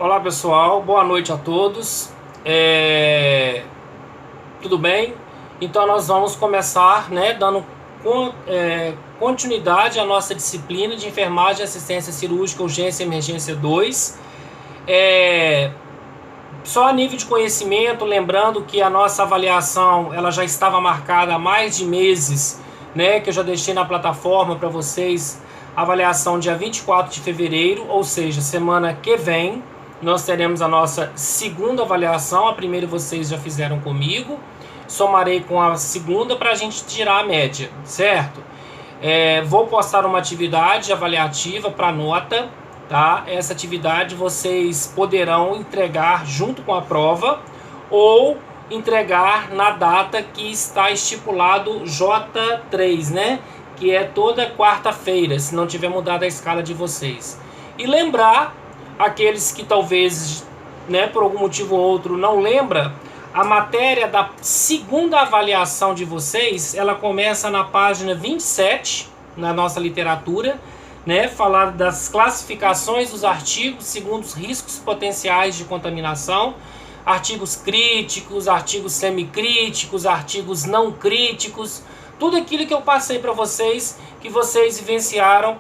Olá pessoal, boa noite a todos. Tudo bem? Então nós vamos começar, dando continuidade à nossa disciplina de enfermagem, assistência cirúrgica, urgência e emergência 2. Só a nível de conhecimento, lembrando que a nossa avaliação ela já estava marcada há mais de meses, que eu já deixei na plataforma para vocês, avaliação dia 24 de fevereiro, ou seja, semana que vem, nós teremos a nossa segunda avaliação. A primeira vocês já fizeram comigo, somarei com a segunda para a gente tirar a média, certo? Vou postar uma atividade avaliativa para nota, tá? Essa atividade vocês poderão entregar junto com a prova ou entregar na data que está estipulado J3, que é toda quarta-feira, se não tiver mudado a escala de vocês. E lembrar aqueles que talvez, por algum motivo ou outro não lembra, a matéria da segunda avaliação de vocês, ela começa na página 27, na nossa literatura, falar das classificações dos artigos segundo os riscos potenciais de contaminação, artigos críticos, artigos semicríticos, artigos não críticos, tudo aquilo que eu passei para vocês, que vocês vivenciaram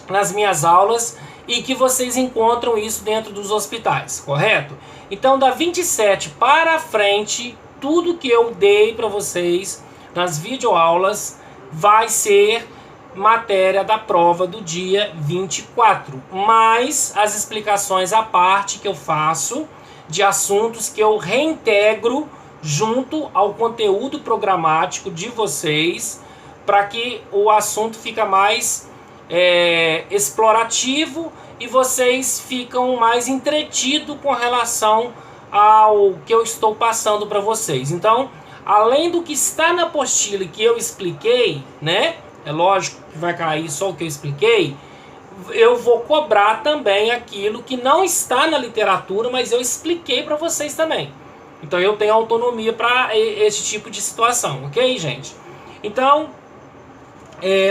nas minhas aulas e que vocês encontram isso dentro dos hospitais, correto? Então, da 27 para frente, tudo que eu dei para vocês nas videoaulas vai ser matéria da prova do dia 24, mais as explicações à parte que eu faço de assuntos que eu reintegro junto ao conteúdo programático de vocês, para que o assunto fica mais explorativo e vocês ficam mais entretidos com relação ao que eu estou passando para vocês. Então, além do que está na apostila que eu expliquei, é lógico que vai cair só o que eu expliquei, eu vou cobrar também aquilo que não está na literatura, mas eu expliquei para vocês também. Então eu tenho autonomia para esse tipo de situação, ok, gente? Então,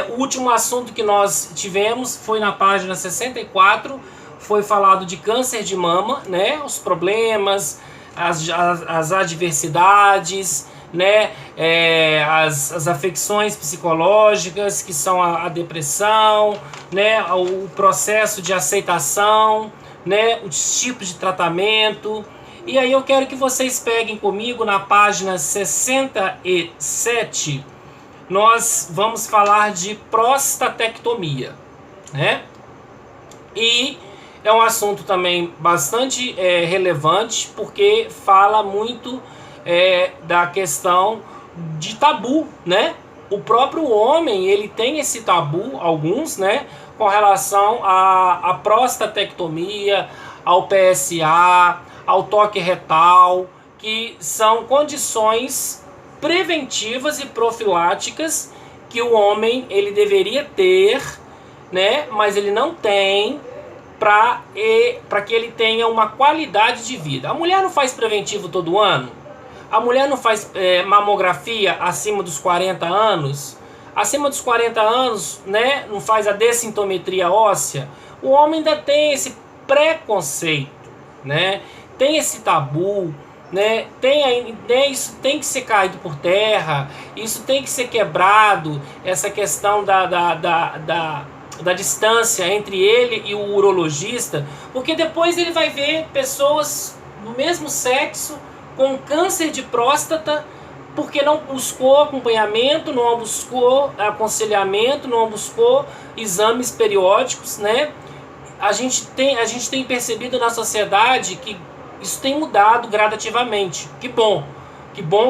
o último assunto que nós tivemos foi na página 64, foi falado de câncer de mama, os problemas, as adversidades, as afecções psicológicas, que são a depressão, o processo de aceitação, os tipos de tratamento. E aí eu quero que vocês peguem comigo na página 67, nós vamos falar de prostatectomia, E é um assunto também bastante relevante, porque fala muito da questão de tabu, O próprio homem, ele tem esse tabu, alguns, com relação à prostatectomia, ao PSA, ao toque retal, que são condições preventivas e profiláticas que o homem ele deveria ter, mas ele não tem, para que ele tenha uma qualidade de vida. A mulher não faz preventivo todo ano? A mulher não faz mamografia acima dos 40 anos? Acima dos 40 anos, não faz a dessintometria óssea? O homem ainda tem esse preconceito, tem esse tabu, isso tem que ser caído por terra, isso tem que ser quebrado, essa questão da distância entre ele e o urologista, porque depois ele vai ver pessoas do mesmo sexo com câncer de próstata, porque não buscou acompanhamento, não buscou aconselhamento, não buscou exames periódicos, A gente tem percebido na sociedade que isso tem mudado gradativamente. Que bom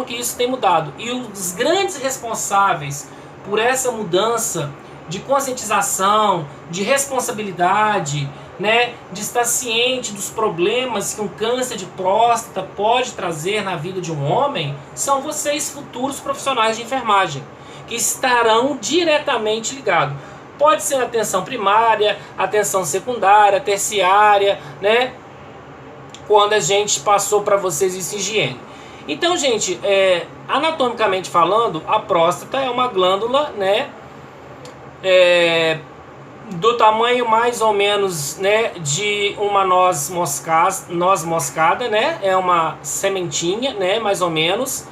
que isso tem mudado. E os grandes responsáveis por essa mudança de conscientização, de responsabilidade, de estar ciente dos problemas que um câncer de próstata pode trazer na vida de um homem, são vocês, futuros profissionais de enfermagem, que estarão diretamente ligados. Pode ser atenção primária, atenção secundária, terciária, quando a gente passou para vocês esse higiene. Então, gente, anatomicamente falando, a próstata é uma glândula, do tamanho mais ou menos, né, de uma noz moscada, né? É uma sementinha, né, mais ou menos,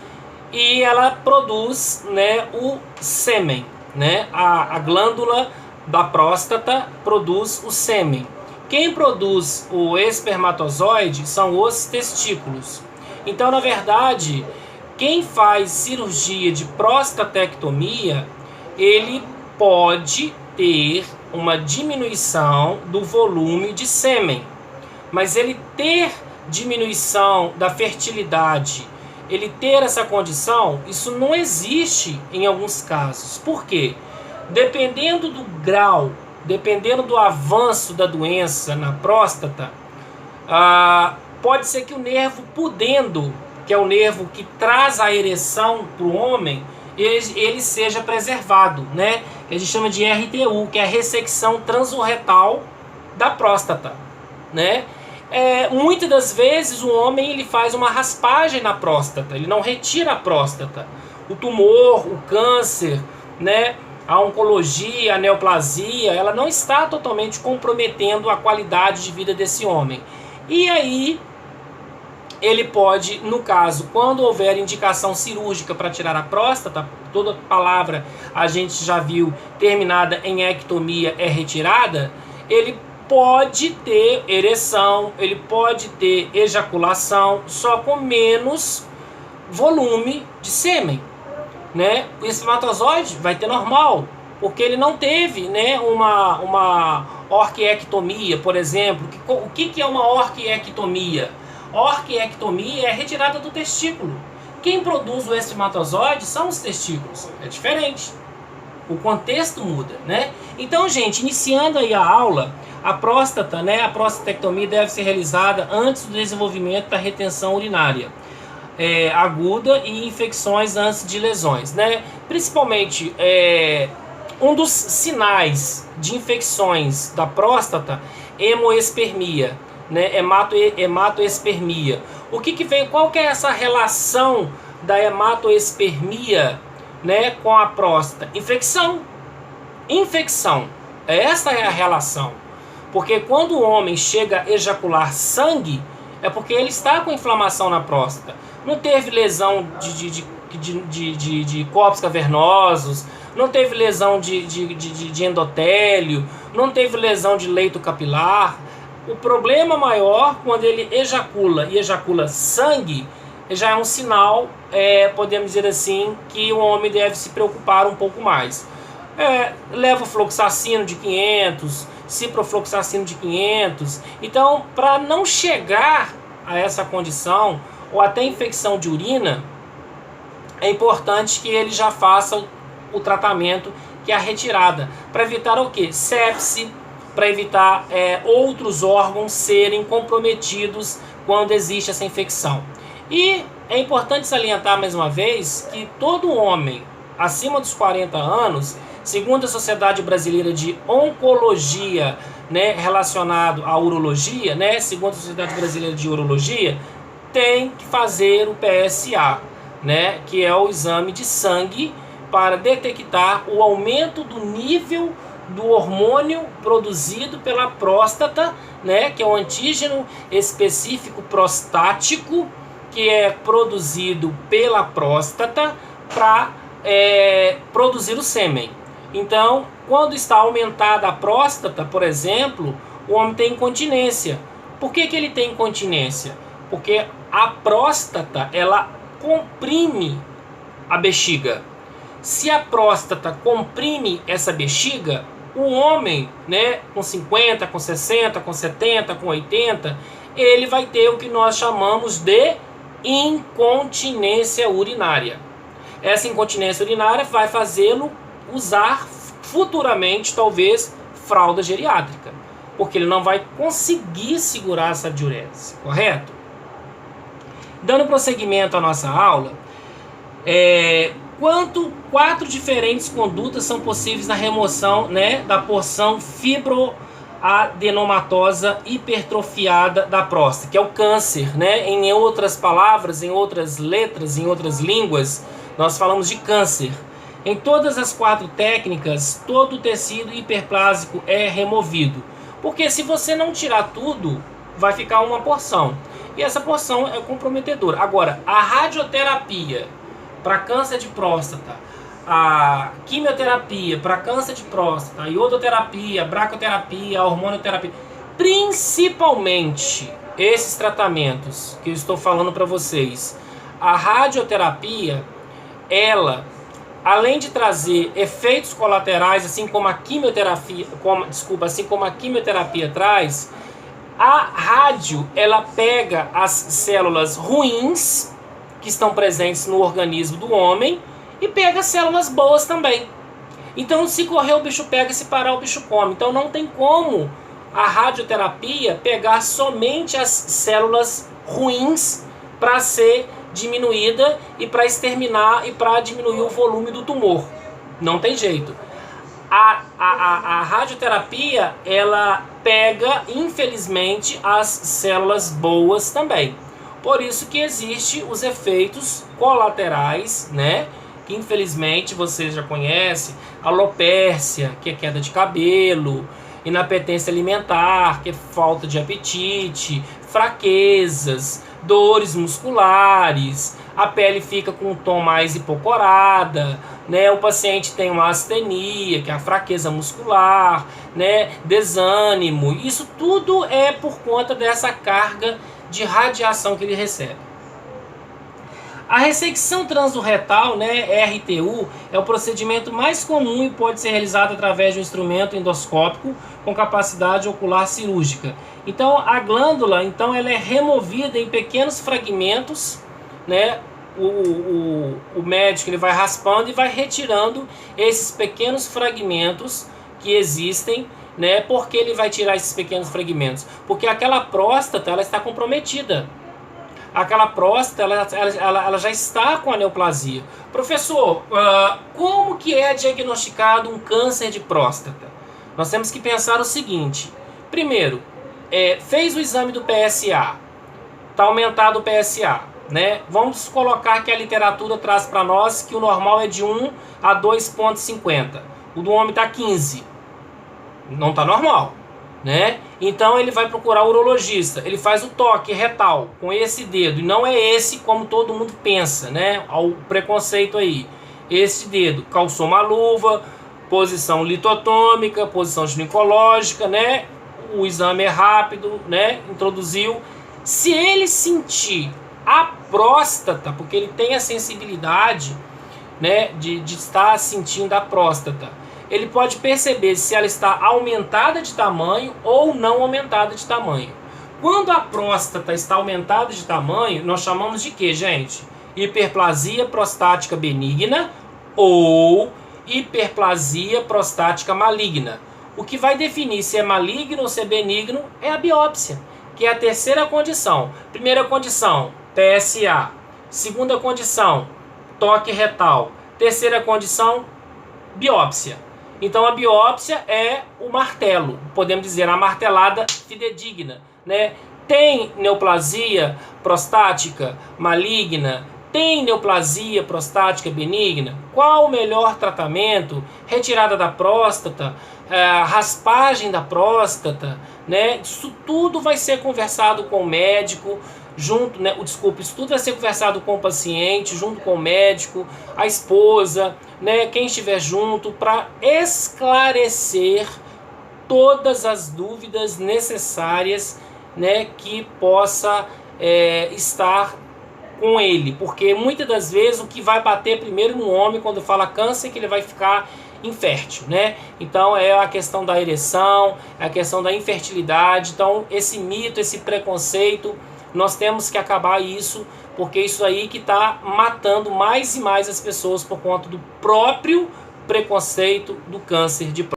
e ela produz, né, o sêmen, né? A glândula da próstata produz o sêmen. Quem produz o espermatozoide são os testículos. Então, na verdade, quem faz cirurgia de prostatectomia, ele pode ter uma diminuição do volume de sêmen, mas ele ter diminuição da fertilidade, ele ter essa condição, isso não existe em alguns casos. Por quê? Dependendo do grau, dependendo do avanço da doença na próstata, pode ser que o nervo pudendo, que é o nervo que traz a ereção para o homem, ele seja preservado, né? A gente chama de RTU, que é a ressecção transurretal da próstata, né? Muitas das vezes o homem ele faz uma raspagem na próstata, ele não retira a próstata. O tumor, o câncer, né? A oncologia, a neoplasia, ela não está totalmente comprometendo a qualidade de vida desse homem. E aí ele pode, no caso, quando houver indicação cirúrgica para tirar a próstata, toda palavra a gente já viu terminada em ectomia é retirada, ele pode ter ereção, ele pode ter ejaculação, só com menos volume de sêmen, né? O espermatozoide vai ter normal, porque ele não teve, né, uma orquiectomia, por exemplo. O que é uma orquiectomia? Orquiectomia é retirada do testículo. Quem produz o espermatozoide são os testículos. É diferente. O contexto muda, né? Então, gente, iniciando aí a aula, a próstata, né, a prostatectomia deve ser realizada antes do desenvolvimento da retenção urinária aguda e infecções antes de lesões, né? Principalmente, um dos sinais de infecções da próstata é hemoespermia, né? Hematoespermia. O que vem? Qual que é essa relação da hematoespermia, né, com a próstata? Infecção. Essa é a relação. Porque quando o homem chega a ejacular sangue, é porque ele está com inflamação na próstata. Não teve lesão de corpos cavernosos, não teve lesão de endotélio, não teve lesão de leito capilar. O problema maior, quando ele ejacula e ejacula sangue, já é um sinal, podemos dizer assim, que o homem deve se preocupar um pouco mais. Levofloxacino de 500, ciprofloxacino de 500. Então, para não chegar a essa condição, ou até infecção de urina, é importante que ele já faça o tratamento, que é a retirada, para evitar o quê? Sepse, para evitar outros órgãos serem comprometidos quando existe essa infecção. E é importante salientar mais uma vez que todo homem acima dos 40 anos, segundo a Sociedade Brasileira de Oncologia, né, relacionado à urologia, né, segundo a Sociedade Brasileira de Urologia, tem que fazer o PSA, né, que é o exame de sangue para detectar o aumento do nível do hormônio produzido pela próstata, né, que é o antígeno específico prostático, que é produzido pela próstata para produzir o sêmen. Então, quando está aumentada a próstata, por exemplo, o homem tem incontinência. Por que ele tem incontinência? Porque a próstata, ela comprime a bexiga. Se a próstata comprime essa bexiga, o homem, né, com 50, com 60, com 70, com 80, ele vai ter o que nós chamamos de incontinência urinária. Essa incontinência urinária vai fazê-lo usar futuramente, talvez, fralda geriátrica, porque ele não vai conseguir segurar essa diurese, correto? Dando prosseguimento à nossa aula, quatro diferentes condutas são possíveis na remoção, né, da porção fibroadenomatosa hipertrofiada da próstata, que é o câncer, né? Em outras palavras, em outras letras, em outras línguas, nós falamos de câncer. Em todas as 4 técnicas, todo o tecido hiperplásico é removido. Porque se você não tirar tudo, vai ficar uma porção. E essa porção é comprometedora. Agora, a radioterapia para câncer de próstata, a quimioterapia para câncer de próstata, a iodoterapia, a braquioterapia, a hormonioterapia, principalmente esses tratamentos que eu estou falando para vocês, a radioterapia, ela, além de trazer efeitos colaterais, assim como a quimioterapia, assim como a quimioterapia traz, a rádio, ela pega as células ruins que estão presentes no organismo do homem e pega as células boas também. Então, se correr o bicho pega, se parar o bicho come. Então, não tem como a radioterapia pegar somente as células ruins para ser diminuída e para exterminar e para diminuir o volume do tumor. Não tem jeito. A radioterapia, ela pega, infelizmente, as células boas também. Por isso que existe os efeitos colaterais, né? Que infelizmente vocês já conhecem, alopécia, que é queda de cabelo, inapetência alimentar, que é falta de apetite, fraquezas, dores musculares, a pele fica com um tom mais hipocorada, né? O paciente tem uma astenia, que é a fraqueza muscular, né? Desânimo. Isso tudo é por conta dessa carga de radiação que ele recebe. A ressecção transurretal, né, RTU, é o procedimento mais comum e pode ser realizado através de um instrumento endoscópico com capacidade ocular cirúrgica. Então, a glândula, ela é removida em pequenos fragmentos, né? O médico ele vai raspando e vai retirando esses pequenos fragmentos que existem, né? Por que ele vai tirar esses pequenos fragmentos? Porque aquela próstata, ela está comprometida. Aquela próstata, ela já está com a neoplasia. Professor, como que é diagnosticado um câncer de próstata? Nós temos que pensar o seguinte. Primeiro, fez o exame do PSA. Está aumentado o PSA, né? Vamos colocar que a literatura traz para nós que o normal é de 1 a 2,50. O do homem está 15. Não está normal, né? Então ele vai procurar o urologista, ele faz o toque retal com esse dedo, e não é esse como todo mundo pensa, né? O preconceito aí. Esse dedo, calçou uma luva, posição litotômica, posição ginecológica, né? O exame é rápido, né? Introduziu. Se ele sentir a próstata, porque ele tem a sensibilidade, né, de estar sentindo a próstata, ele pode perceber se ela está aumentada de tamanho ou não aumentada de tamanho. Quando a próstata está aumentada de tamanho, nós chamamos de quê, gente? Hiperplasia prostática benigna ou hiperplasia prostática maligna. O que vai definir se é maligno ou se é benigno é a biópsia, que é a terceira condição. Primeira condição, PSA. Segunda condição, toque retal. Terceira condição, biópsia. Então a biópsia é o martelo, podemos dizer, a martelada fidedigna, né? Tem neoplasia prostática maligna? Tem neoplasia prostática benigna? Qual o melhor tratamento? Retirada da próstata, raspagem da próstata, né? Isso tudo vai ser conversado com o médico, junto, né? Isso tudo vai ser conversado com o paciente, junto com o médico, a esposa, né? Quem estiver junto, para esclarecer todas as dúvidas necessárias, né? Que possa estar com ele, porque muitas das vezes o que vai bater primeiro no homem quando fala câncer é que ele vai ficar infértil, né? Então é a questão da ereção, é a questão da infertilidade. Então esse mito, esse preconceito, nós temos que acabar isso, porque isso aí que está matando mais e mais as pessoas por conta do próprio preconceito do câncer de próstata.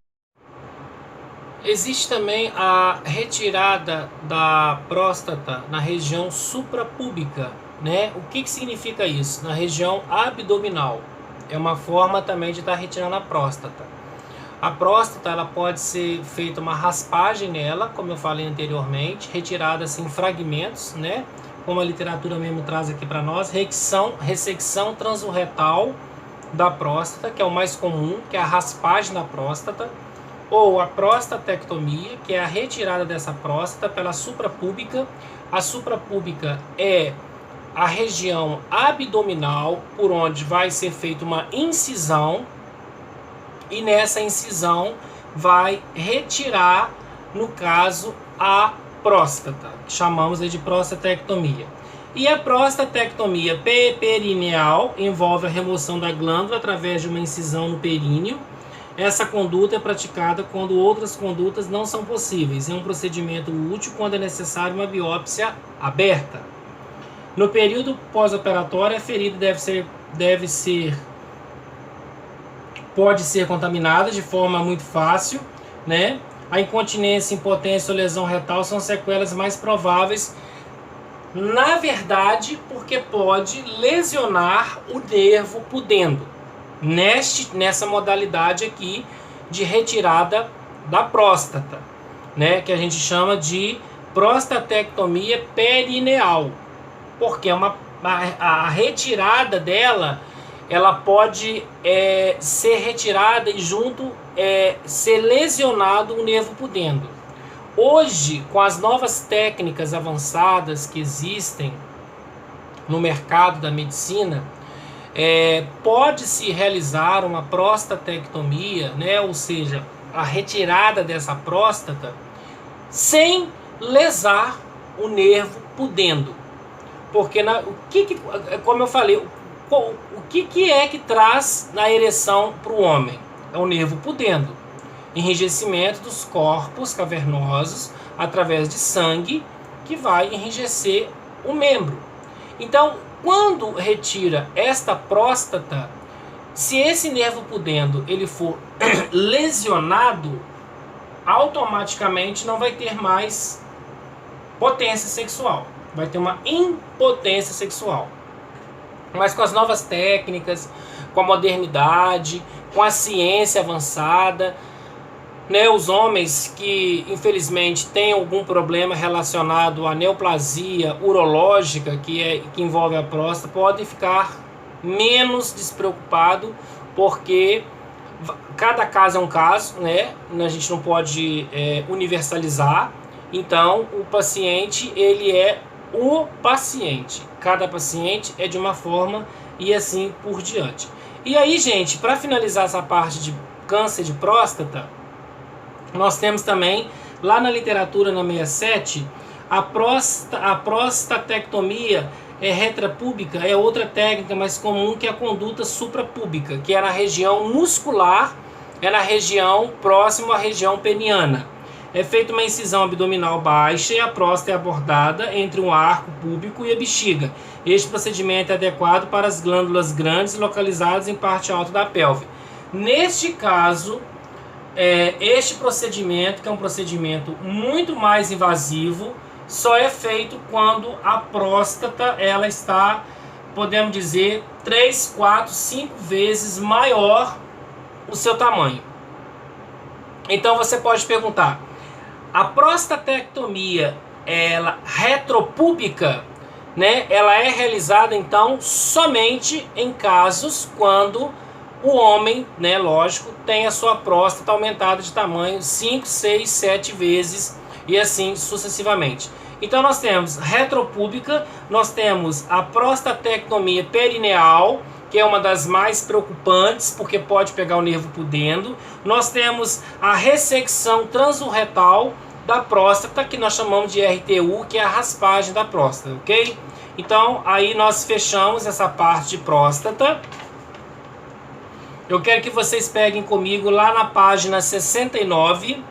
Existe também a retirada da próstata na região suprapúbica, né? O que significa isso? Na região abdominal. É uma forma também de estar retirando a próstata. A próstata, ela pode ser feita uma raspagem nela, como eu falei anteriormente, retirada assim, em fragmentos, né? Como a literatura mesmo traz aqui para nós, ressecção transurretal, da próstata, que é o mais comum, que é a raspagem da próstata, ou a prostatectomia, que é a retirada dessa próstata pela suprapúbica. A suprapúbica é a região abdominal por onde vai ser feita uma incisão, e nessa incisão vai retirar, no caso, a próstata, que chamamos de prostatectomia. E a prostatectomia perineal envolve a remoção da glândula através de uma incisão no períneo. Essa conduta é praticada quando outras condutas não são possíveis. É um procedimento útil quando é necessário uma biópsia aberta. No período pós-operatório, a ferida pode ser contaminada de forma muito fácil, né? A incontinência, impotência ou lesão retal são sequelas mais prováveis, na verdade, porque pode lesionar o nervo pudendo, nessa modalidade aqui de retirada da próstata, né? Que a gente chama de prostatectomia perineal, porque a retirada dela, ela pode ser retirada e junto ser lesionado o nervo pudendo. Hoje, com as novas técnicas avançadas que existem no mercado da medicina, pode-se realizar uma prostatectomia, né? Ou seja, a retirada dessa próstata sem lesar o nervo pudendo. Porque, como eu falei, o que é que traz na ereção para o homem? É o nervo pudendo. Enrijecimento dos corpos cavernosos através de sangue que vai enrijecer o membro. Então, quando retira esta próstata, se esse nervo pudendo ele for lesionado, automaticamente não vai ter mais potência sexual. Vai ter uma impotência sexual. Mas com as novas técnicas, com a modernidade, com a ciência avançada, né, os homens que infelizmente têm algum problema relacionado à neoplasia urológica que envolve a próstata, podem ficar menos despreocupados, porque cada caso é um caso, né? A gente não pode universalizar. Então o paciente, ele é o paciente, cada paciente é de uma forma e assim por diante. E aí, gente, para finalizar essa parte de câncer de próstata, nós temos também, lá na literatura, na 67, a prostatectomia retrapúbica é outra técnica mais comum, que é a conduta suprapúbica, que é na região muscular, é na região próxima à região peniana. É feita uma incisão abdominal baixa e a próstata é abordada entre um arco púbico e a bexiga. Este procedimento é adequado para as glândulas grandes localizadas em parte alta da pelve. Neste caso, este procedimento, que é um procedimento muito mais invasivo, só é feito quando a próstata ela está, podemos dizer, 3, 4, 5 vezes maior o seu tamanho. Então você pode perguntar, a prostatectomia retropúbica, né, ela é realizada então somente em casos quando o homem, né, lógico, tem a sua próstata aumentada de tamanho 5, 6, 7 vezes e assim sucessivamente. Então nós temos retropúbica, nós temos a prostatectomia perineal, que é uma das mais preocupantes, porque pode pegar o nervo pudendo. Nós temos a ressecção transurretal da próstata, que nós chamamos de RTU, que é a raspagem da próstata, ok? Então, aí nós fechamos essa parte de próstata. Eu quero que vocês peguem comigo lá na página 69,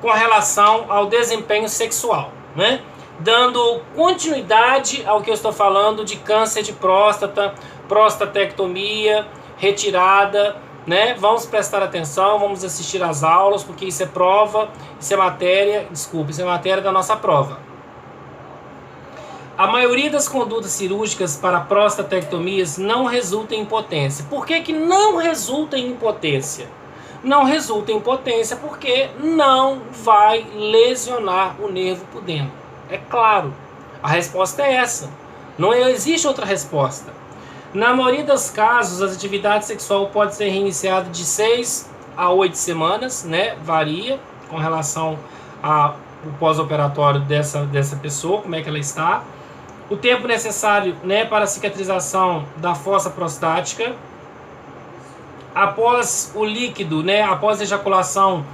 com relação ao desempenho sexual, né? Dando continuidade ao que eu estou falando de câncer de próstata, prostatectomia, retirada, né? Vamos prestar atenção, vamos assistir às aulas, porque isso é prova, isso é matéria da nossa prova. A maioria das condutas cirúrgicas para prostatectomias não resulta em impotência. Por que não resulta em impotência? Não resulta em impotência porque não vai lesionar o nervo pudendo. É claro, a resposta é essa. Não existe outra resposta. Na maioria dos casos, a atividade sexual pode ser reiniciada de 6 a 8 semanas, né? Varia com relação ao pós-operatório dessa pessoa, como é que ela está. O tempo necessário, né, para a cicatrização da fossa prostática. Após o líquido, né, após a ejaculação,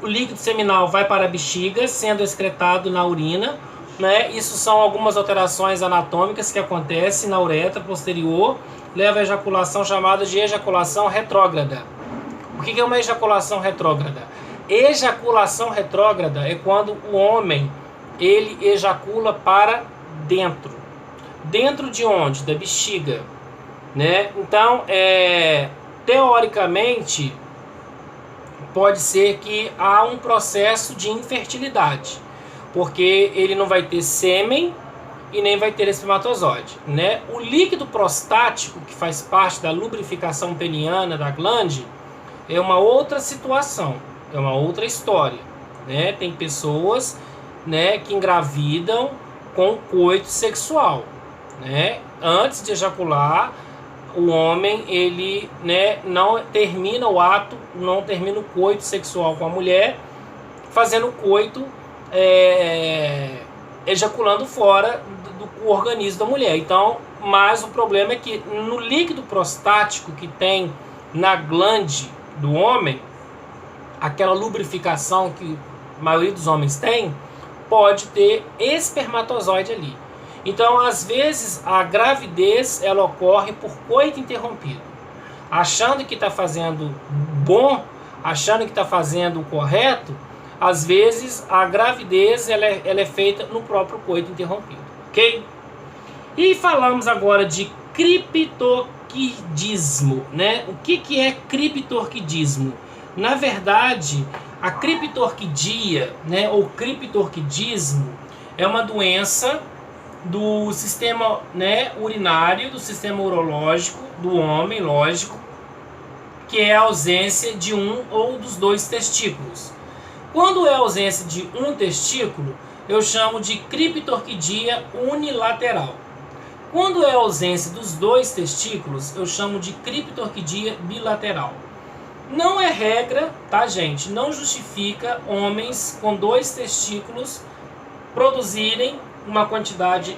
o líquido seminal vai para a bexiga, sendo excretado na urina. Né? Isso são algumas alterações anatômicas que acontecem na uretra posterior, leva a ejaculação chamada de ejaculação retrógrada. O que é uma ejaculação retrógrada? Ejaculação retrógrada é quando o homem ele ejacula para dentro. Dentro de onde? Da bexiga. Né? Então, teoricamente, pode ser que há um processo de infertilidade, porque ele não vai ter sêmen e nem vai ter espermatozoide, né? O líquido prostático, que faz parte da lubrificação peniana da glande, é uma outra situação, é uma outra história, né? Tem pessoas, né, que engravidam com coito sexual, né? Antes de ejacular, o homem, ele, né, não termina o ato, não termina o coito sexual com a mulher, fazendo coito, ejaculando fora do organismo da mulher. Então, mas o problema é que no líquido prostático que tem na glande do homem, aquela lubrificação que a maioria dos homens tem, pode ter espermatozoide ali. Então, às vezes, a gravidez ela ocorre por coito interrompido. Achando que está fazendo bom, achando que está fazendo o correto, às vezes a gravidez ela é feita no próprio coito interrompido, ok? E falamos agora de criptorquidismo, né? O que é criptorquidismo? Na verdade, a criptorquidia, né, ou criptorquidismo, é uma doença do sistema, né, urinário, do sistema urológico do homem, lógico, que é a ausência de um ou dos dois testículos. Quando é a ausência de um testículo, eu chamo de criptorquidia unilateral. Quando é a ausência dos dois testículos, eu chamo de criptorquidia bilateral. Não é regra, tá, gente? Não justifica homens com dois testículos produzirem uma quantidade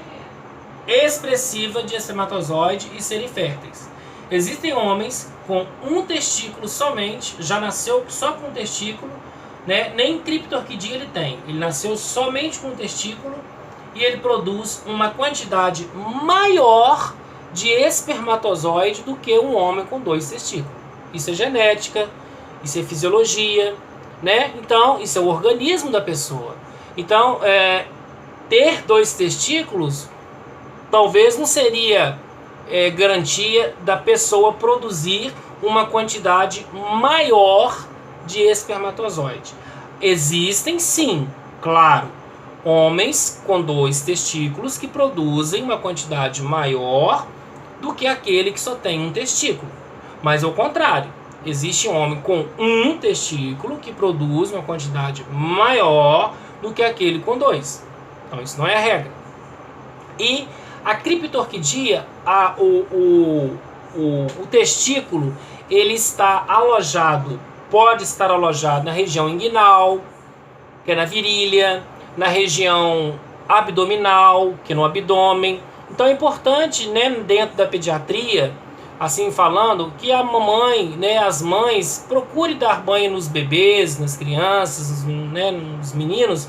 expressiva de espermatozoide e serem férteis. Existem homens com um testículo somente, já nasceu só com um testículo, né? Nem criptorquidia ele tem. Ele nasceu somente com um testículo e ele produz uma quantidade maior de espermatozoide do que um homem com dois testículos. Isso é genética, isso é fisiologia, né? Então, isso é o organismo da pessoa. Então, ter dois testículos talvez não seria garantia da pessoa produzir uma quantidade maior de espermatozoide. Existem sim, claro, homens com dois testículos que produzem uma quantidade maior do que aquele que só tem um testículo. Mas ao contrário, existe um homem com um testículo que produz uma quantidade maior do que aquele com dois. Então isso não é a regra. E a criptorquidia, o testículo, ele está alojado, pode estar alojado na região inguinal, que é na virilha, na região abdominal, que é no abdômen. Então é importante, né, dentro da pediatria, assim falando, que a mamãe, né, as mães, procurem dar banho nos bebês, nas crianças, né, nos meninos,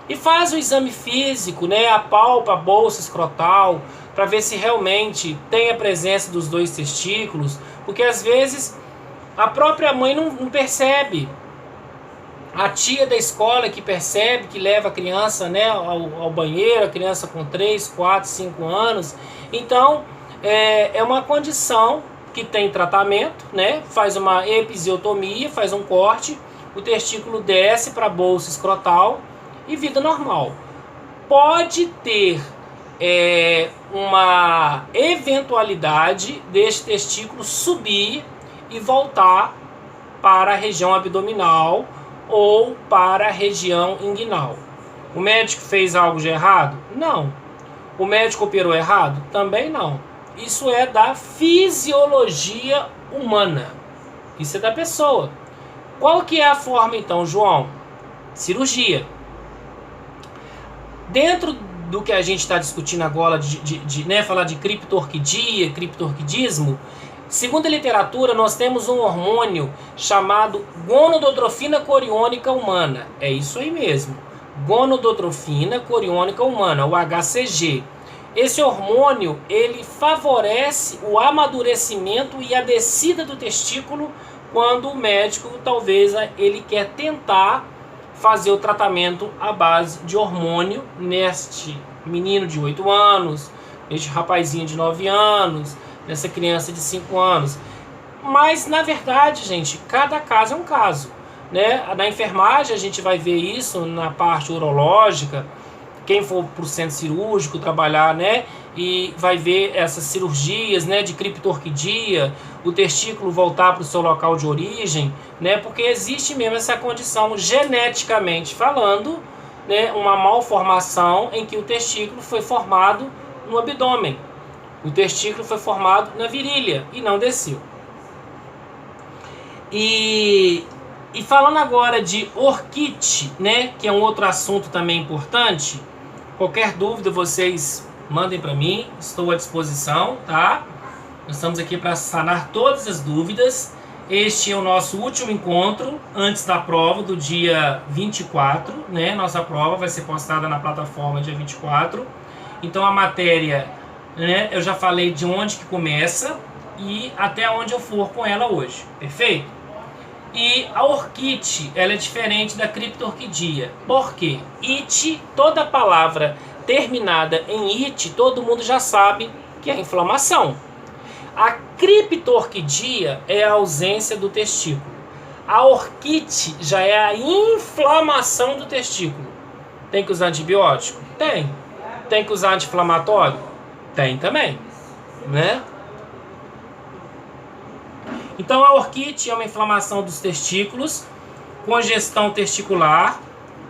e faz o exame físico, né, apalpa a bolsa escrotal, para ver se realmente tem a presença dos dois testículos, porque às vezes a própria mãe não percebe. A tia da escola que percebe, que leva a criança, né, ao banheiro, a criança com 3, 4, 5 anos. Então, é uma condição que tem tratamento, né? Faz uma episiotomia, faz um corte, o testículo desce para a bolsa escrotal e vida normal. Pode ter uma eventualidade deste testículo subir e voltar para a região abdominal ou para a região inguinal. O médico fez algo de errado? Não. O médico operou errado? Também não. Isso é da fisiologia humana. Isso é da pessoa. Qual que é a forma então, João? Cirurgia. Dentro do que a gente está discutindo agora, né, falar de criptorquidia, criptorquidismo, segundo a literatura, nós temos um hormônio chamado gonadotropina coriônica humana. É isso aí mesmo. Gonadotropina coriônica humana, o HCG. Esse hormônio, ele favorece o amadurecimento e a descida do testículo quando o médico, talvez, ele quer tentar fazer o tratamento à base de hormônio neste menino de 8 anos, neste rapazinho de 9 anos, nessa criança de 5 anos. Mas, na verdade, gente, cada caso é um caso, né? Na enfermagem a gente vai ver isso na parte urológica, quem for para o centro cirúrgico trabalhar, né, e vai ver essas cirurgias, né, de criptorquidia, o testículo voltar para o seu local de origem, né, porque existe mesmo essa condição geneticamente falando, né, uma malformação em que o testículo foi formado no abdômen, o testículo foi formado na virilha e não desceu. E falando agora de orquite, né, que é um outro assunto também importante. Qualquer dúvida vocês mandem para mim, estou à disposição, tá? Nós estamos aqui para sanar todas as dúvidas. Este é o nosso último encontro antes da prova do dia 24, né? Nossa prova vai ser postada na plataforma dia 24. Então a matéria, né, eu já falei de onde que começa e até onde eu for com ela hoje, perfeito? E a orquite, ela é diferente da criptorquidia. Por quê? It, toda palavra terminada em it, todo mundo já sabe que é inflamação. A criptorquidia é a ausência do testículo. A orquite já é a inflamação do testículo. Tem que usar antibiótico? Tem. Tem que usar anti-inflamatório? Tem também, né? Então a orquite é uma inflamação dos testículos, congestão testicular.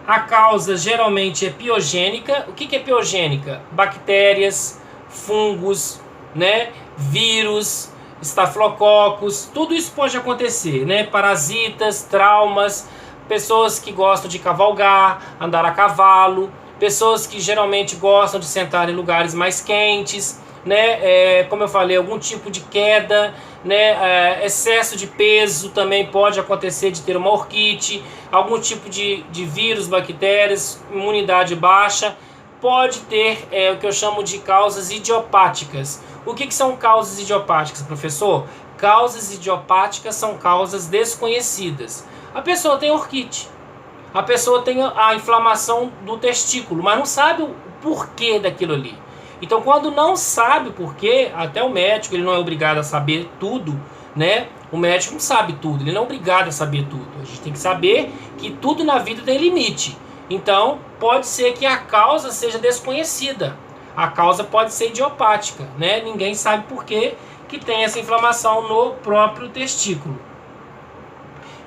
A causa geralmente é piogênica. O que é piogênica? Bactérias, fungos, né? Vírus, estafilococos, tudo isso pode acontecer, né? Parasitas, traumas, pessoas que gostam de cavalgar, andar a cavalo, pessoas que geralmente gostam de sentar em lugares mais quentes, né? Como eu falei, algum tipo de queda, né? Excesso de peso também pode acontecer de ter uma orquite, algum tipo de vírus, bactérias, imunidade baixa, pode ter o que eu chamo de causas idiopáticas. O que são causas idiopáticas, professor? Causas idiopáticas são causas desconhecidas. A pessoa tem orquite, a pessoa tem a inflamação do testículo, mas não sabe o porquê daquilo ali. Então, quando não sabe o porquê, até o médico, ele não é obrigado a saber tudo, né? O médico não sabe tudo, ele não é obrigado a saber tudo. A gente tem que saber que tudo na vida tem limite. Então, pode ser que a causa seja desconhecida. A causa pode ser idiopática, né? Ninguém sabe por que tem essa inflamação no próprio testículo.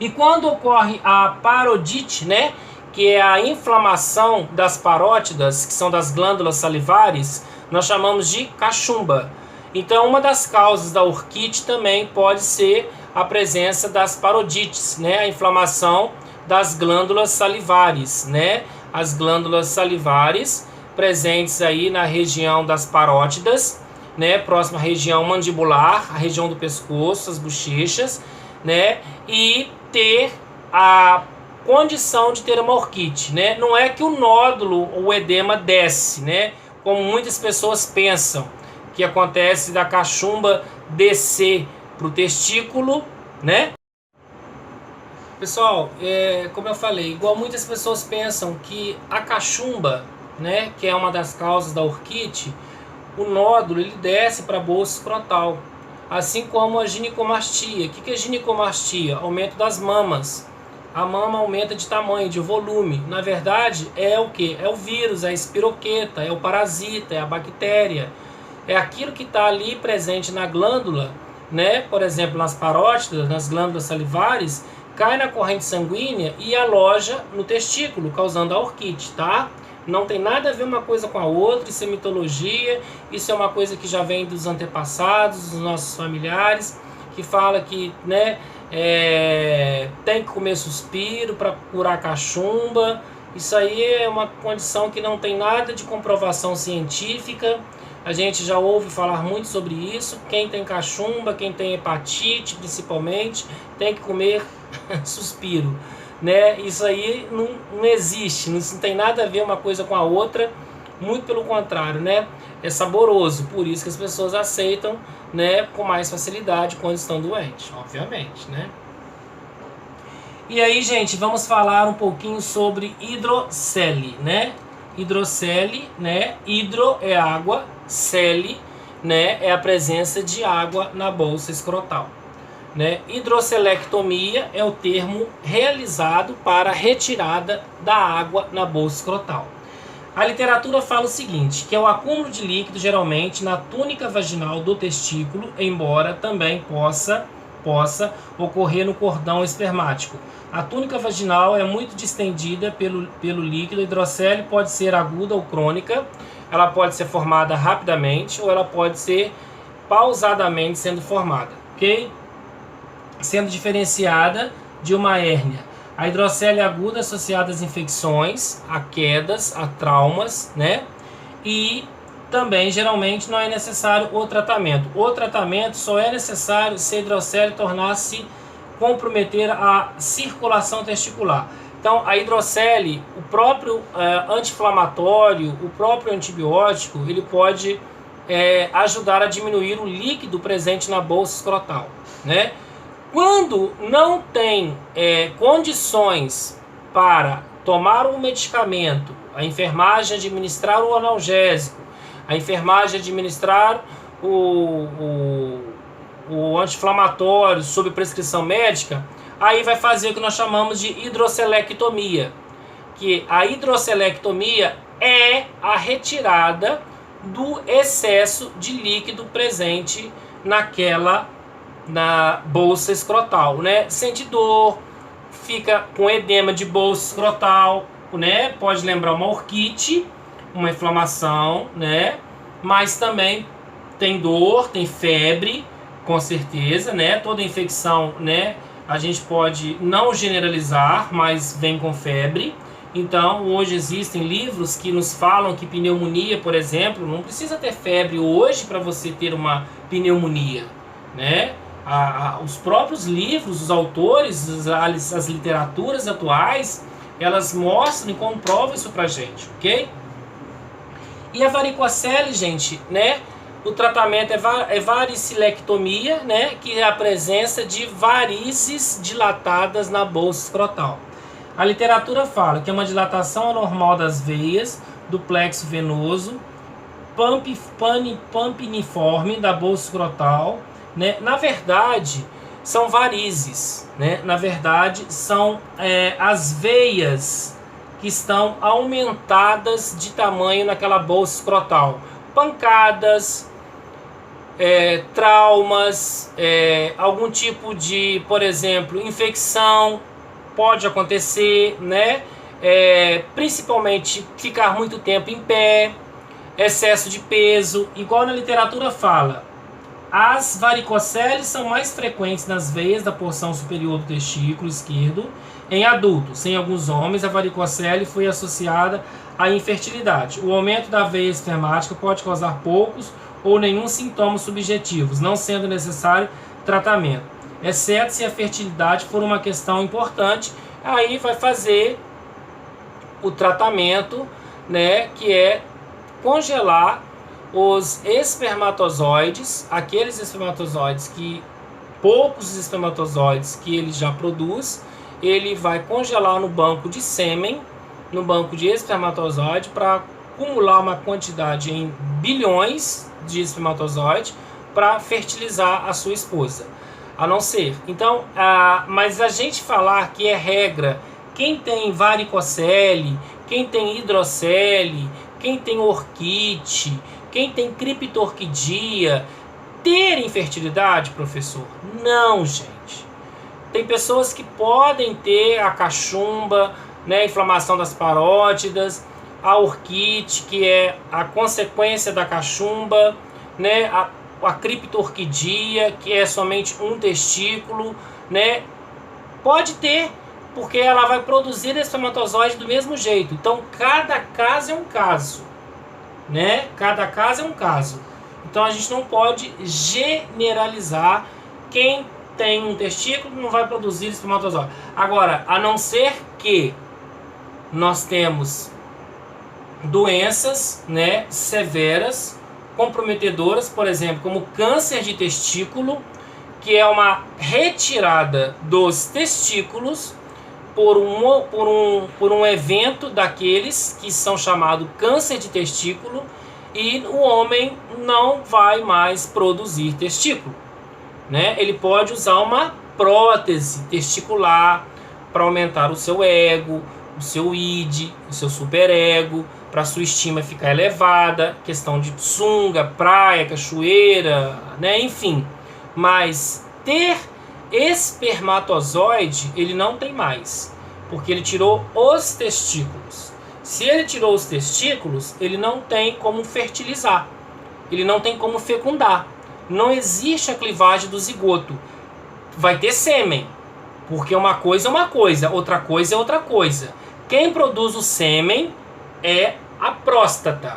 E quando ocorre a parodite, né? Que é a inflamação das parótidas, que são das glândulas salivares, nós chamamos de cachumba. Então, uma das causas da orquite também pode ser a presença das parodites, né? A inflamação das glândulas salivares, né? As glândulas salivares presentes aí na região das parótidas, né? Próxima à região mandibular, a região do pescoço, as bochechas, né? E ter a condição de ter uma orquite, né? Não é que o nódulo ou o edema desce, né? Como muitas pessoas pensam, que acontece da cachumba descer para o testículo, né? Pessoal, como eu falei, igual muitas pessoas pensam que a cachumba, né, que é uma das causas da orquite, o nódulo ele desce para a bolsa escrotal, assim como a ginecomastia. O que é ginecomastia? Aumento das mamas. A mama aumenta de tamanho, de volume. Na verdade, é o que? É o vírus, é a espiroqueta, é o parasita, é a bactéria. É aquilo que está ali presente na glândula, né? Por exemplo, nas parótidas, nas glândulas salivares, cai na corrente sanguínea e aloja no testículo, causando a orquite, tá? Não tem nada a ver uma coisa com a outra, isso é mitologia, isso é uma coisa que já vem dos antepassados, dos nossos familiares, que fala que, né, tem que comer suspiro para curar cachumba. Isso aí é uma condição que não tem nada de comprovação científica. A gente já ouve falar muito sobre isso. Quem tem cachumba, quem tem hepatite principalmente, tem que comer suspiro, né? Isso aí não existe, não tem nada a ver uma coisa com a outra, muito pelo contrário, né? É saboroso, por isso que as pessoas aceitam, né, com mais facilidade quando estão doentes, obviamente, né? E aí, gente, vamos falar um pouquinho sobre hidrocele, né? Hidrocele, né? Hidro é água, cele, né, é a presença de água na bolsa escrotal, né? Hidrocelectomia é o termo realizado para a retirada da água na bolsa escrotal. A literatura fala o seguinte, que é o acúmulo de líquido geralmente na túnica vaginal do testículo, embora também possa ocorrer no cordão espermático. A túnica vaginal é muito distendida pelo líquido. A hidrocele pode ser aguda ou crônica, ela pode ser formada rapidamente ou ela pode ser pausadamente sendo formada, ok? Sendo diferenciada de uma hérnia. A hidrocele aguda associada às infecções, a quedas, a traumas, né? E também, geralmente, não é necessário o tratamento. O tratamento só é necessário se a hidrocele tornar-se comprometer a circulação testicular. Então, a hidrocele, o próprio anti-inflamatório, o próprio antibiótico, ele pode ajudar a diminuir o líquido presente na bolsa escrotal, né? Quando não tem condições para tomar um medicamento, a enfermagem administrar o analgésico, a enfermagem administrar o anti-inflamatório sob prescrição médica, aí vai fazer o que nós chamamos de hidrocelectomia. Que a hidrocelectomia é a retirada do excesso de líquido presente na bolsa escrotal, né? Sente dor, fica com edema de bolsa escrotal, né? Pode lembrar uma orquite, uma inflamação, né? Mas também tem dor, tem febre, com certeza, né? Toda infecção, né? A gente pode não generalizar, mas vem com febre. Então, hoje existem livros que nos falam que pneumonia, por exemplo, não precisa ter febre hoje para você ter uma pneumonia, né? Os próprios livros, os autores, as literaturas atuais, elas mostram e comprovam isso pra gente, ok? E a varicocele, gente, né? O tratamento é varicilectomia, né? Que é a presença de varizes dilatadas na bolsa escrotal. A literatura fala que é uma dilatação anormal das veias, do plexo venoso, pampiniforme da bolsa escrotal, né? Na verdade, são varizes, né? Na verdade, são as veias que estão aumentadas de tamanho naquela bolsa escrotal. Pancadas, traumas, algum tipo de, por exemplo, infecção pode acontecer, né? Principalmente ficar muito tempo em pé, excesso de peso, igual na literatura fala. As varicoceles são mais frequentes nas veias da porção superior do testículo esquerdo em adultos. Em alguns homens, a varicocele foi associada à infertilidade. O aumento da veia espermática pode causar poucos ou nenhum sintomas subjetivos, não sendo necessário tratamento, exceto se a fertilidade for uma questão importante. Aí vai fazer o tratamento, né, que é congelar os espermatozoides, aqueles espermatozoides poucos espermatozoides que ele já produz, ele vai congelar no banco de sêmen, no banco de espermatozoide, para acumular uma quantidade em bilhões de espermatozoides para fertilizar a sua esposa. A não ser. Então, mas a gente falar que é regra, quem tem varicocele, quem tem hidrocele, quem tem orquite, quem tem criptorquidia, ter infertilidade, professor? Não, gente. Tem pessoas que podem ter a cachumba, né, inflamação das parótidas, a orquite, que é a consequência da cachumba, né? A criptorquidia, que é somente um testículo, né? Pode ter, porque ela vai produzir espermatozoide do mesmo jeito. Então, cada caso é um caso, né? Cada caso é um caso. Então, a gente não pode generalizar. Quem tem um testículo não vai produzir espermatozoide. Agora, a não ser que nós temos doenças, né, severas, comprometedoras, por exemplo, como câncer de testículo, que é uma retirada dos testículos por um evento daqueles que são chamados câncer de testículo, e o homem não vai mais produzir testículo, né? Ele pode usar uma prótese testicular para aumentar o seu ego, o seu id, o seu superego, para a sua estima ficar elevada, questão de sunga, praia, cachoeira, né? Enfim. Mas ter espermatozoide ele não tem mais, porque ele tirou os testículos. Se ele tirou os testículos, ele não tem como fertilizar, ele não tem como fecundar. Não existe a clivagem do zigoto. Vai ter sêmen, porque uma coisa é uma coisa, outra coisa é outra coisa. Quem produz o sêmen é a próstata.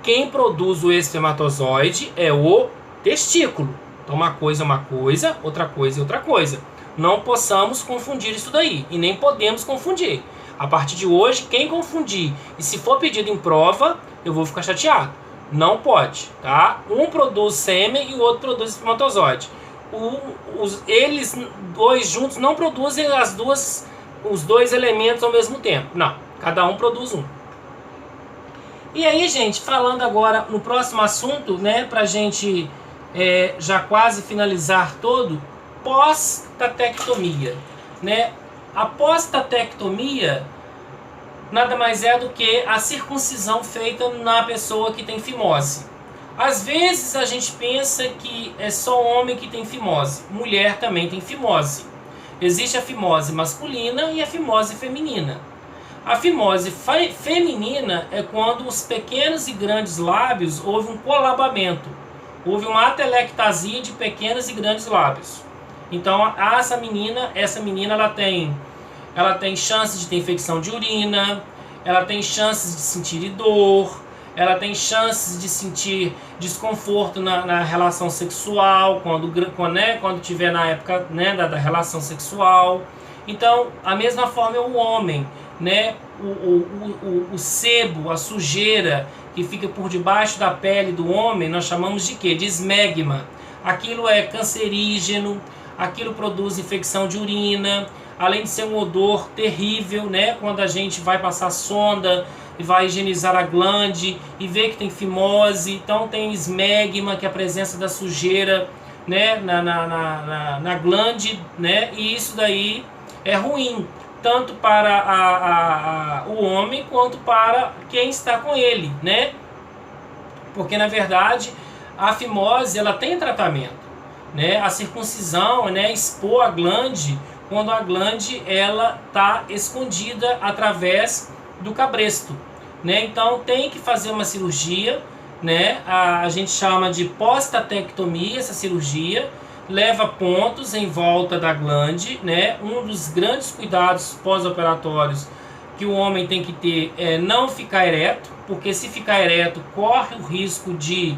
Quem produz o espermatozoide é o testículo. Então uma coisa é uma coisa, outra coisa é outra coisa. Não possamos confundir isso daí, e nem podemos confundir. A partir de hoje, quem confundir, e se for pedido em prova, eu vou ficar chateado. Não pode, tá? Um produz sêmen e o outro produz espermatozoide. Eles dois juntos não produzem os dois elementos ao mesmo tempo. Não, cada um produz um. E aí, gente, falando agora no próximo assunto, né, pra gente já quase finalizar todo, pós-tatectomia, né? A pós-tatectomia nada mais é do que a circuncisão feita na pessoa que tem fimose. Às vezes a gente pensa que é só homem que tem fimose, mulher também tem fimose. Existe a fimose masculina e a fimose feminina. A fimose feminina é quando os pequenos e grandes lábios houve um colabamento, houve uma atelectasia de pequenos e grandes lábios. Então essa menina ela tem chances de ter infecção de urina, ela tem chances de sentir dor, ela tem chances de sentir desconforto na relação sexual, quando tiver na época, né, da relação sexual. Então, a mesma forma é o homem, né? O sebo, a sujeira que fica por debaixo da pele do homem, nós chamamos de quê? De esmegma. Aquilo é cancerígeno, aquilo produz infecção de urina, além de ser um odor terrível, né? Quando a gente vai passar sonda e vai higienizar a glande e vê que tem fimose, então tem esmegma, que é a presença da sujeira, né, na glande, né? E isso daí é ruim, tanto para o homem quanto para quem está com ele, né? Porque na verdade a fimose ela tem tratamento, né? A circuncisão, né, expor a glande quando a glande ela está escondida através do cabresto, né? Então tem que fazer uma cirurgia, né? A gente chama de pós-tatectomia. Essa cirurgia leva pontos em volta da glande, né? Um dos grandes cuidados pós-operatórios que o homem tem que ter é não ficar ereto, porque se ficar ereto corre o risco de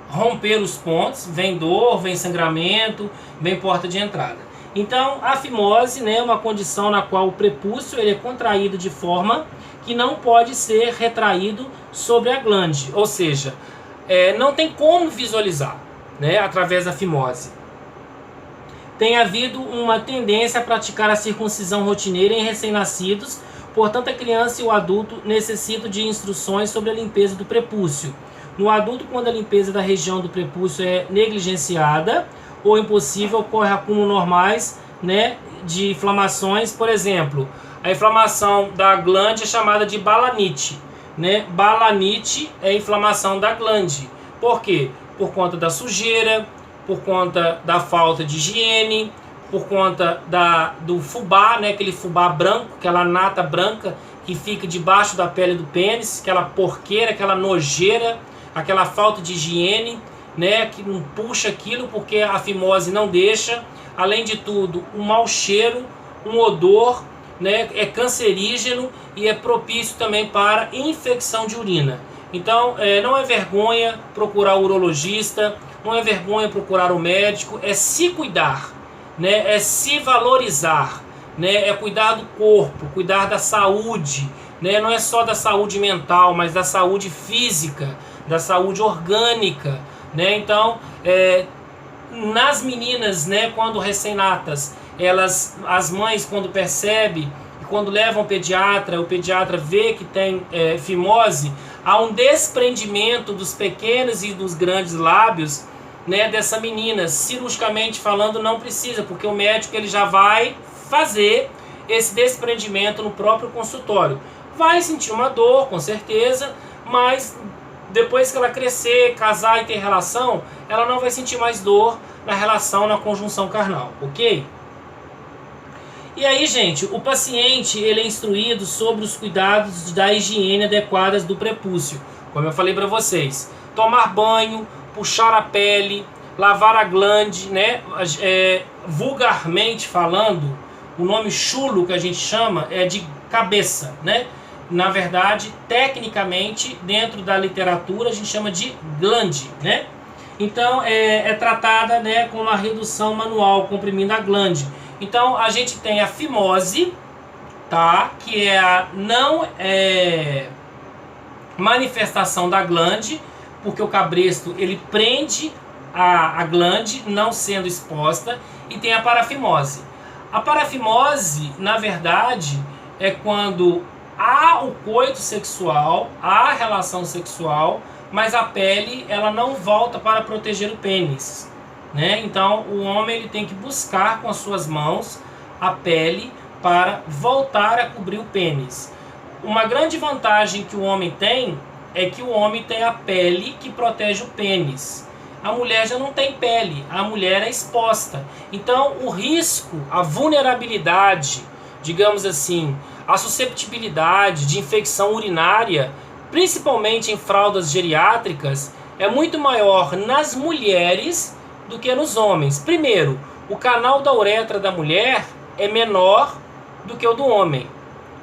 romper os pontos, vem dor, vem sangramento, vem porta de entrada. Então a fimose, né, é uma condição na qual o prepúcio ele é contraído de forma que não pode ser retraído sobre a glande, ou seja, não tem como visualizar, né, através da fimose. Tem havido uma tendência a praticar a circuncisão rotineira em recém-nascidos, portanto a criança e o adulto necessitam de instruções sobre a limpeza do prepúcio. No adulto, quando a limpeza da região do prepúcio é negligenciada ou impossível, ocorre acúmulo normais, né, de inflamações. Por exemplo, a inflamação da glande é chamada de balanite, né? Balanite é a inflamação da glande. Por quê? Por conta da sujeira, por conta da falta de higiene, por conta do fubá, né, aquele fubá branco, aquela nata branca que fica debaixo da pele do pênis, aquela porqueira, aquela nojeira, aquela falta de higiene, né, que não puxa aquilo porque a fimose não deixa. Além de tudo, um mau cheiro, um odor, né, é cancerígeno e é propício também para infecção de urina. Então, não é vergonha procurar o urologista, não é vergonha procurar o médico, é se cuidar, né, é se valorizar, né, é cuidar do corpo, cuidar da saúde, né, não é só da saúde mental, mas da saúde física, da saúde orgânica, né? Então, nas meninas, né, quando recém-natas, as mães, quando percebem, quando levam o pediatra vê que tem fimose, há um desprendimento dos pequenos e dos grandes lábios, né, dessa menina. Cirurgicamente falando, não precisa, porque o médico ele já vai fazer esse desprendimento no próprio consultório. Vai sentir uma dor, com certeza, mas depois que ela crescer, casar e ter relação, ela não vai sentir mais dor na relação, na conjunção carnal, ok? E aí, gente, o paciente ele é instruído sobre os cuidados da higiene adequadas do prepúcio. Como eu falei para vocês, tomar banho, puxar a pele, lavar a glande, né? Vulgarmente falando, o nome chulo que a gente chama é de cabeça, né? Na verdade, tecnicamente, dentro da literatura, a gente chama de glande, né? Então, é tratada, né, com uma redução manual, comprimindo a glande. Então, a gente tem a fimose, tá? Que é a não manifestação da glande, porque o cabresto, ele prende a glande, não sendo exposta, e tem a parafimose. A parafimose, na verdade, é quando há o coito sexual, há a relação sexual, mas a pele ela não volta para proteger o pênis, né? Então o homem ele tem que buscar com as suas mãos a pele para voltar a cobrir o pênis. Uma grande vantagem que o homem tem é que o homem tem a pele que protege o pênis. A mulher já não tem pele, a mulher é exposta. Então o risco, a vulnerabilidade, digamos assim, a susceptibilidade de infecção urinária, principalmente em fraldas geriátricas, é muito maior nas mulheres do que nos homens. Primeiro, o canal da uretra da mulher é menor do que o do homem.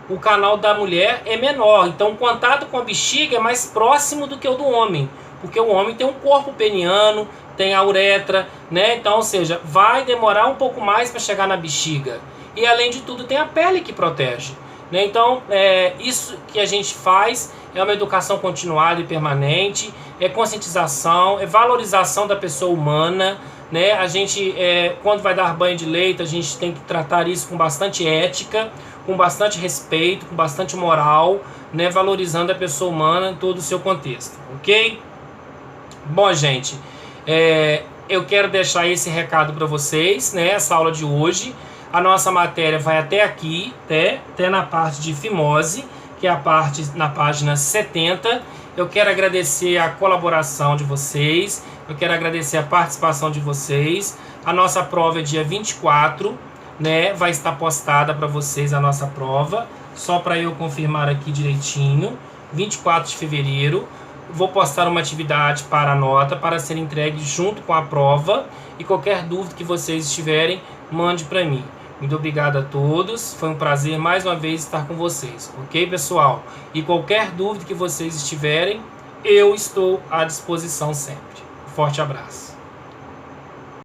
O canal da mulher é menor, então o contato com a bexiga é mais próximo do que o do homem, porque o homem tem um corpo peniano, tem a uretra, né? Então, ou seja, vai demorar um pouco mais para chegar na bexiga. E além de tudo, tem a pele que protege, né? Então, isso que a gente faz é uma educação continuada e permanente, é conscientização, é valorização da pessoa humana, né? A gente, quando vai dar banho de leite, a gente tem que tratar isso com bastante ética, com bastante respeito, com bastante moral, né? Valorizando a pessoa humana em todo o seu contexto, ok? Bom, gente, eu quero deixar esse recado para vocês, né? Essa aula de hoje. A nossa matéria vai até aqui, até na parte de fimose, que é a parte na página 70. Eu quero agradecer a colaboração de vocês, eu quero agradecer a participação de vocês. A nossa prova é dia 24, né? Vai estar postada para vocês a nossa prova, só para eu confirmar aqui direitinho. 24 de fevereiro. Vou postar uma atividade para a nota, para ser entregue junto com a prova. E qualquer dúvida que vocês tiverem, mande para mim. Muito obrigado a todos. Foi um prazer mais uma vez estar com vocês. Ok, pessoal? E qualquer dúvida que vocês tiverem, eu estou à disposição sempre. Forte abraço.